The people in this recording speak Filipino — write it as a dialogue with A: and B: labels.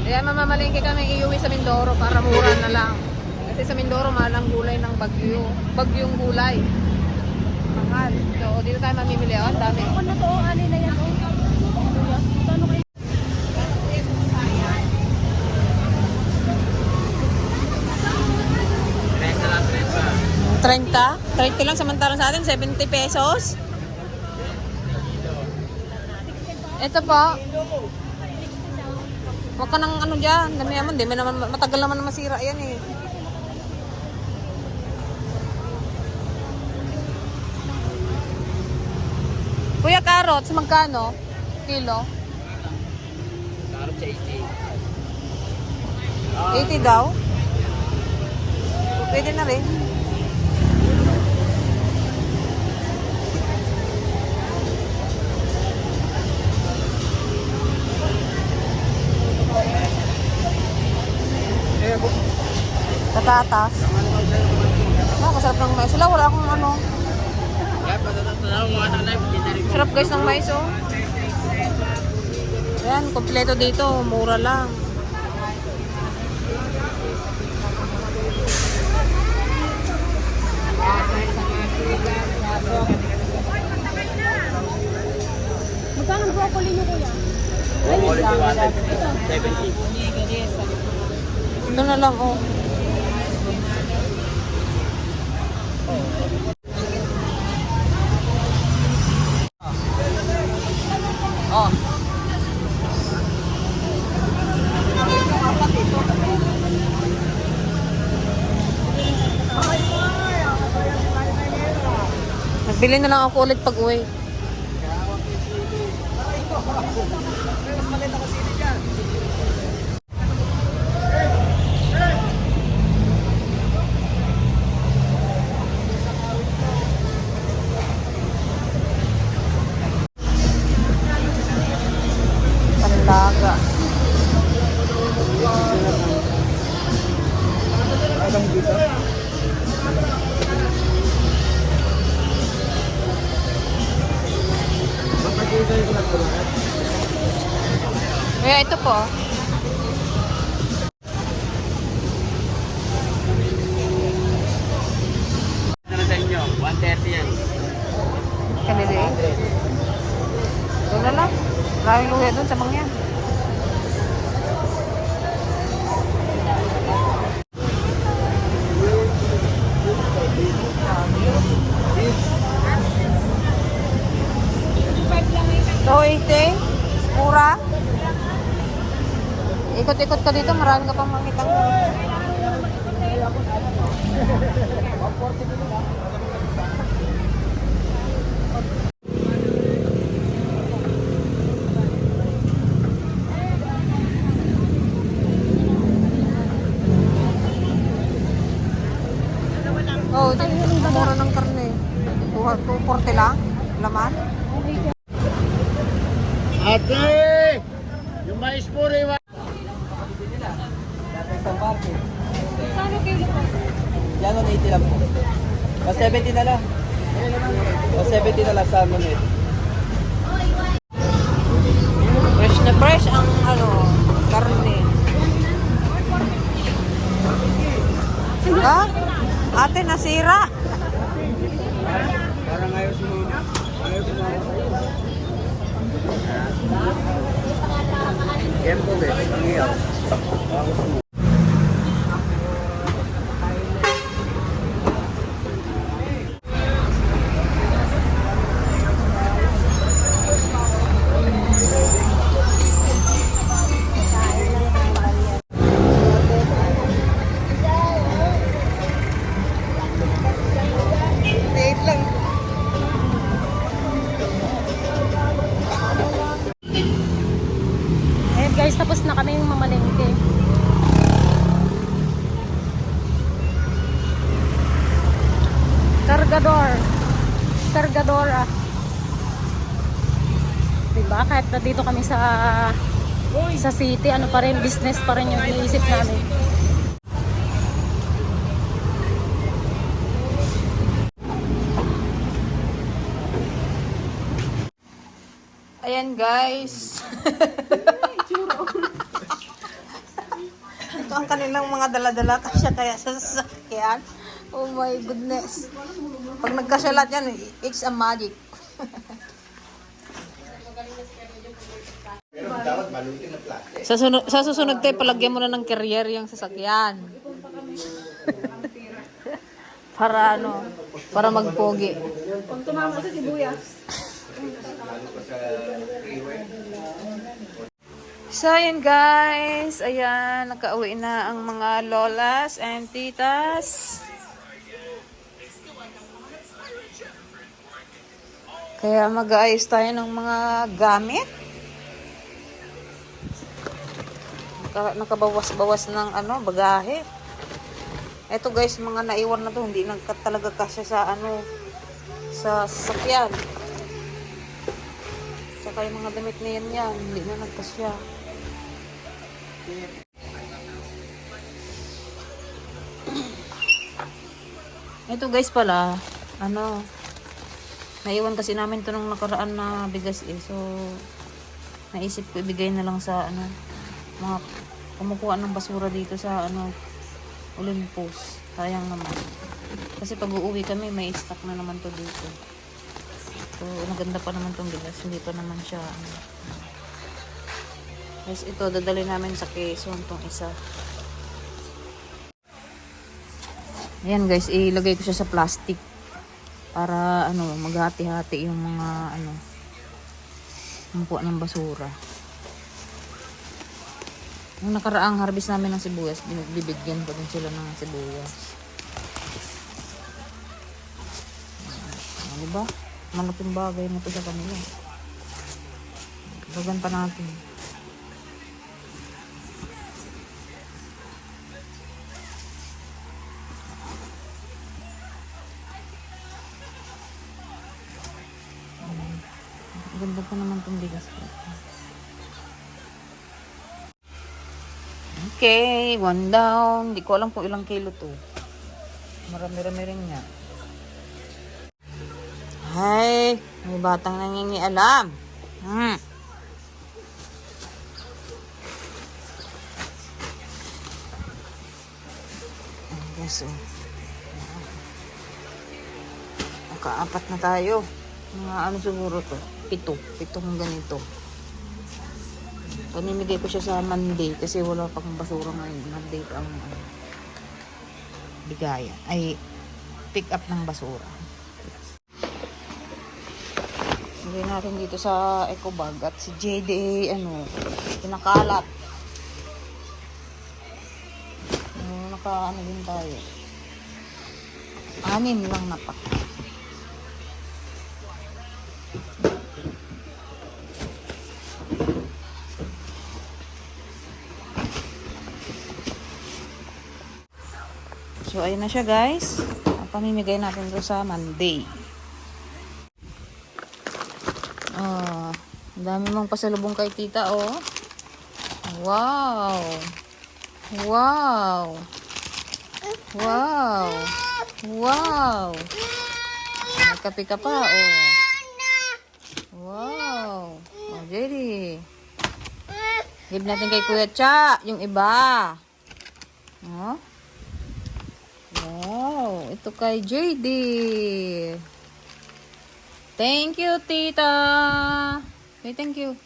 A: Kaya mamamalingki kami iuwi sa Mindoro para mura na lang. Kasi sa Mindoro mahal ang gulay ng bagyo. Bagyong gulay. Mahal. So dito tayo mamimili. Oh, ang dami.
B: Ano na to? Ano na yan? Ano kayo?
A: 30 lang samantalang sa atin 70 pesos. Ito po. Huwag ka nang ano dyan. Dami naman. Di naman matagal naman na masira yan eh. Kuya, carrots, magkano? Kilo?
C: Karap sa
A: 80 daw? Pwede na rin. Patatas. Masarap ng mais. Wala akong ano. Sarap guys ng mais oh. Ayan, kompleto dito. Mura lang.
B: Magkano ang broccoli niyo, kuya?
C: Broccoli 270.
A: Ito na lang oh.
C: Oh.
A: Nagbili na lang ako ulit pag uwi. Pandaga. Kaya ito po.
C: Ano sa inyo? 130 yan.
A: Kanili. Ito na lang. Maraming luya dun sa mangyan. So, 80. Mura. Ikot-ikot ka dito, marami ka pang makitang. Oh, mura ng karne. 240 lang. Laman.
C: Ate! Yung mais po rin.
B: Magkano kilo po?
D: Yan, 180 lang po. 170 na lang. 170 na lang sa monit.
A: Fresh na fresh ang ano, karne. Ha? Ate, nasira.
D: Parang ayaw sumama. Ayaw sumama. Yan po, be. Ang iyaw. Ako sumama.
B: Eh guys, tapos na kami yung mamalengke. Cargador. Diba? Kahit na dito kami sa city, ano pa rin, business pa rin yung iniisip namin.
A: Ayan guys. ang kanilang mga dala-dala kasya kaya sa sasakyan. Oh my goodness. Pag nagkasya lahat yan, it's a magic. Sa susunod tayo, palagyan mo na ng carrier yung sasakyan. Para ano, para magpogi.
B: Pag tumama sa sibuyas.
A: So, yun guys. Ayan, nakauwi na ang mga lolas and titas. Kaya mag-aayos tayo ng mga gamit. Nakabawas-bawas ng ano, bagahe. Eto guys, mga naiwan na to, hindi talaga kasya sa ano, sa sasakyan. Saka yung mga damit na yan, hindi na nagkasya. Ito guys pala, ano, naiwan kasi namin to nung nakaraan na bigas eh. So, naisip ko ibigay na lang sa ano, mga kumukuha ng basura dito sa ano, Olympus. Sayang naman. Kasi pag uuwi kami, may stock na naman to dito. So, maganda pa naman tong bigas. Hindi pa naman siya ano. Guys, ito, dadali namin sa Quezon tong isa. Ayan guys, ilagay ko siya sa plastic. Para ano, maghati-hati yung mga ano, kumukuha ng basura. Nung nakaraang harvest namin ng sibuyas, bibigyan ko din sila ng sibuyas. Diba? Malaking bagay na ito sa kanila. Bagan pa natin. Ganda pa naman itong bigas ko. Okay, 1 down. Hindi ko alam kung ilang kilo to. Marami-rami rin niya. Hay, may batang nangingialam. Guys, oh. Nakaapat na tayo. Mga ano siguro to? 7 ganito. Pamimigay ko siya sa Monday kasi wala pang basura ngayon. Monday pa ang bigayan. Ay, pick up ng basura. Lagay natin dito sa eco bag at si JD, ano, pinakalat. Naka, ano din tayo. 6 lang na pa. So, ayun na siya guys. Pamimigay natin ito sa Monday. Oh, dami mong pasalubong kay tita, oh. Wow. Wow. Wow. Wow. Nagkape ka pa, oh. Wow. Oh, Jerry. Give natin kay Kuya Cha, yung iba. Oh. Wow, ito kay JD. Thank you, tita. Okay, thank you.